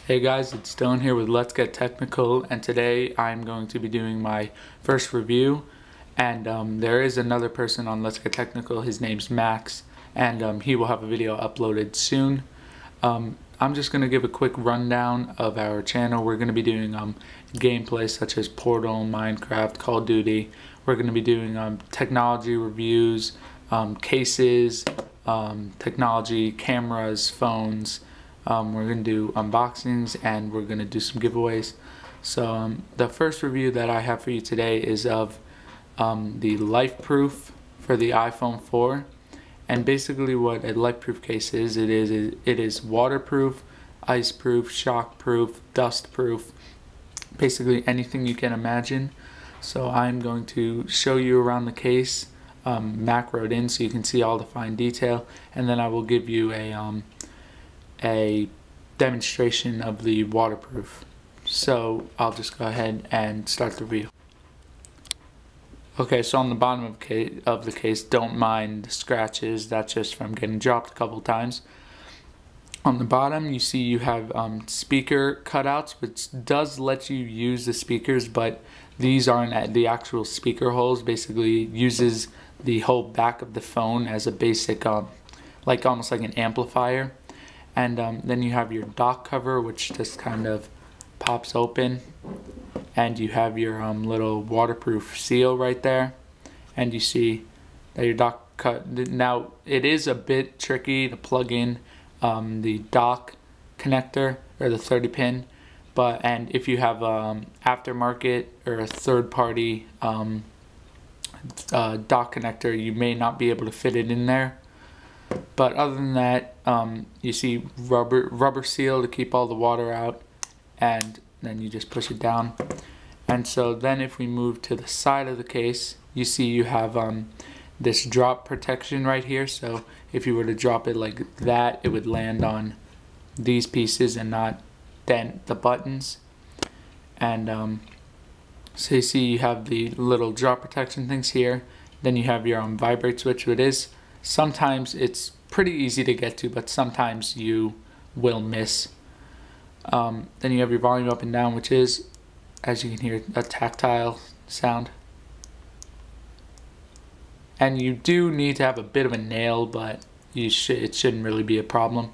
Hey guys, it's Dylan here with Let's Get Technical, and today I'm going to be doing my first review. And there is another person on Let's Get Technical. His name's Max, and he will have a video uploaded soon. I'm just going to give a quick rundown of our channel. We're going to be doing gameplay such as Portal, Minecraft, Call of Duty. We're going to be doing technology reviews, cases, technology, cameras, phones. We're going to do unboxings, and we're going to do some giveaways. So the first review that I have for you today is of the Lifeproof for the iPhone 4. And basically what a Lifeproof case is, it is waterproof, iceproof, shockproof, dustproof, basically anything you can imagine. So I'm going to show you around the case, macroed in so you can see all the fine detail, and then I will give you a demonstration of the waterproof. So I'll just go ahead and start the review. Okay, so on the bottom of the case, don't mind the scratches. That's just from getting dropped a couple times. On the bottom, you see you have speaker cutouts, which does let you use the speakers, but these aren't the actual speaker holes. Basically, uses the whole back of the phone as a basic, like almost like an amplifier. And then you have your dock cover, which just kind of pops open, and you have your little waterproof seal right there, and you see that your dock cut. Now it is a bit tricky to plug in the dock connector or the 30 pin, and if you have aftermarket or a third-party dock connector, you may not be able to fit it in there. But other than that, you see rubber seal to keep all the water out, and then you just push it down. And so then if we move to the side of the case, you see you have this drop protection right here. So if you were to drop it like that, it would land on these pieces and not dent the buttons. And so you see you have the little drop protection things here. Then you have your vibrate switch, which is sometimes it's pretty easy to get to, but sometimes you will miss. Then you have your volume up and down, which is, as you can hear, a tactile sound. And you do need to have a bit of a nail, but it shouldn't really be a problem.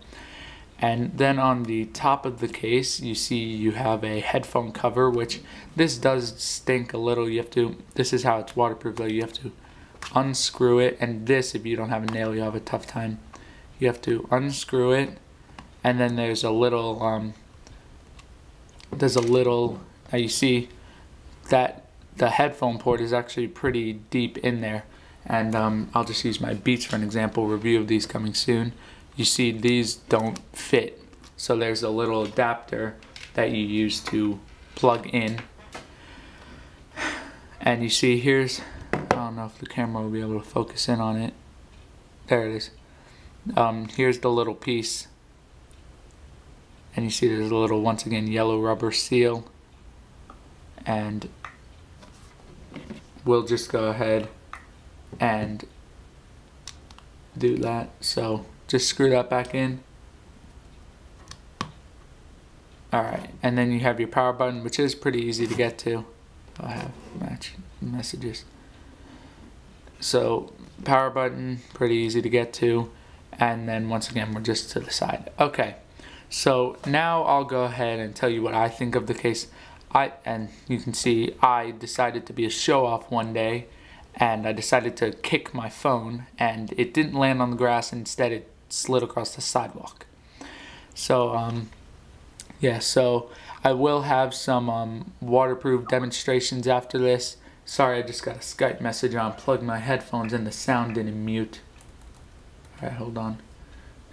And then on the top of the case, you see you have a headphone cover, which this does stink a little. This is how it's waterproof though. You have to unscrew it, and this, if you don't have a nail, you'll have a tough time. You have to unscrew it, and then there's a little now you see that the headphone port is actually pretty deep in there. And I'll just use my Beats for an example. Review of these coming soon. You see these don't fit, so there's a little adapter that you use to plug in. And you see here's, I don't know if the camera will be able to focus in on it. There it is. Here's the little piece. And you see there's a little, once again, yellow rubber seal. And we'll just go ahead and do that. So just screw that back in. Alright, and then you have your power button, which is pretty easy to get to. I have match messages. So power button, pretty easy to get to, and then once again we're just to the side. Okay, so now I'll go ahead and tell you what I think of the case. And you can see I decided to be a show-off one day, and I decided to kick my phone, and it didn't land on the grass. Instead it slid across the sidewalk. So yeah, so I will have some waterproof demonstrations after this. Sorry, I just got a Skype message. I unplugged my headphones and the sound didn't mute. Alright, hold on.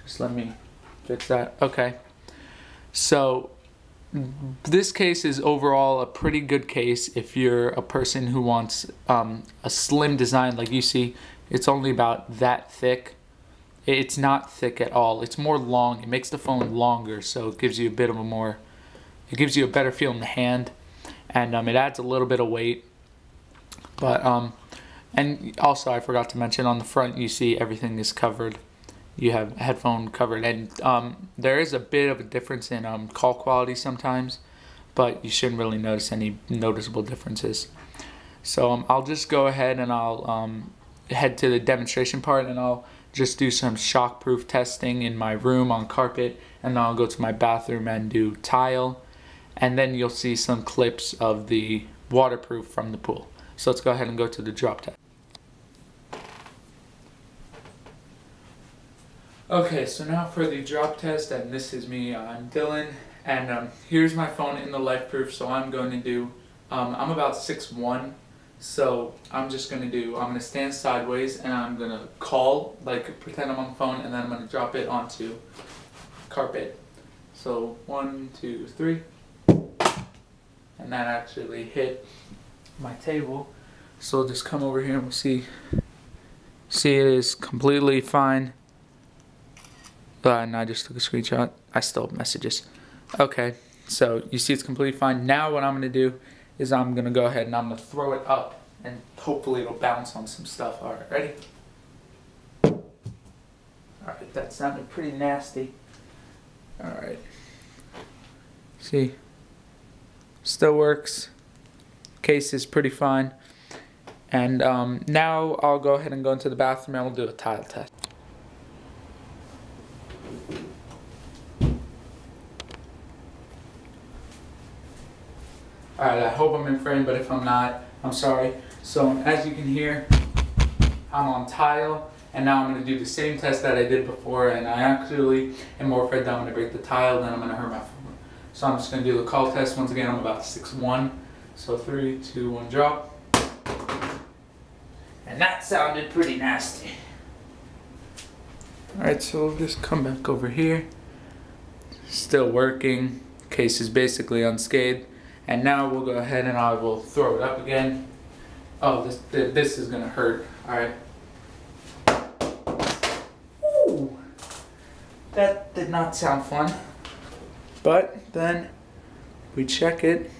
Just let me fix that. Okay. So this case is overall a pretty good case if you're a person who wants a slim design. Like you see, it's only about that thick. It's not thick at all. It's more long. It makes the phone longer, so it gives you a bit of it gives you a better feel in the hand, and it adds a little bit of weight. But and also I forgot to mention, on the front you see everything is covered you have a headphone covered. And there is a bit of a difference in call quality sometimes, but you shouldn't really notice any noticeable differences. So I'll just go ahead and I'll head to the demonstration part, and I'll just do some shockproof testing in my room on carpet, and then I'll go to my bathroom and do tile, and then you'll see some clips of the waterproof from the pool. So let's go ahead and go to the drop test. Okay, so now for the drop test, and this is me, I'm Dylan, and here's my phone in the Lifeproof. So I'm going to do, I'm about 6'1", so I'm going to stand sideways, and I'm going to call, like pretend I'm on the phone, and then I'm going to drop it onto carpet. So 1, 2, 3, and that actually hit my table. So we'll just come over here and we'll see it is completely fine. And I just took a screenshot. I still have messages. Okay, so you see it's completely fine. Now what I'm going to do is I'm going to go ahead and I'm going to throw it up, and hopefully it'll bounce on some stuff. Alright, ready? Alright, that sounded pretty nasty. Alright. See? Still works. Case is pretty fine. And now I'll go ahead and go into the bathroom and we'll do a tile test. Alright, I hope I'm in frame, but if I'm not, I'm sorry. So as you can hear, I'm on tile, and now I'm going to do the same test that I did before, and I actually am more afraid that I'm going to break the tile than I'm going to hurt my phone. So I'm just going to do the call test. Once again, I'm about 6'1", so 3, 2, 1, drop. And that sounded pretty nasty. Alright, so we'll just come back over here. Still working. Case is basically unscathed. And now we'll go ahead and I will throw it up again. Oh, this is gonna hurt. Alright. Ooh, that did not sound fun. But then we check it.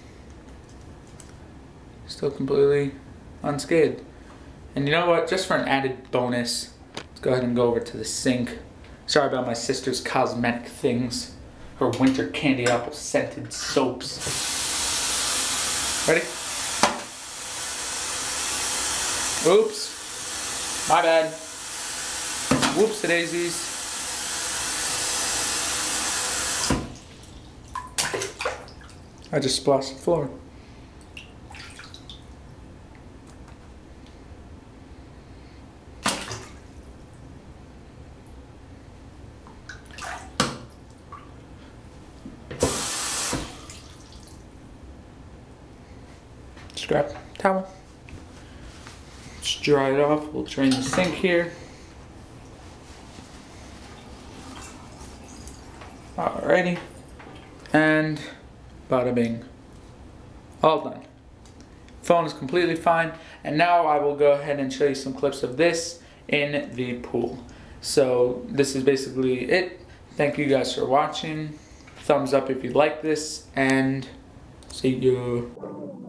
Still completely unscathed. And you know what? Just for an added bonus, let's go ahead and go over to the sink. Sorry about my sister's cosmetic things. Her winter candy apple scented soaps. Ready? Oops. My bad. Whoops-a-daisies. I just splashed the floor. Just grab a towel. Just dry it off. We'll drain the sink here. Alrighty. And bada bing. All done. Phone is completely fine. And now I will go ahead and show you some clips of this in the pool. So this is basically it. Thank you guys for watching. Thumbs up if you like this, and see you.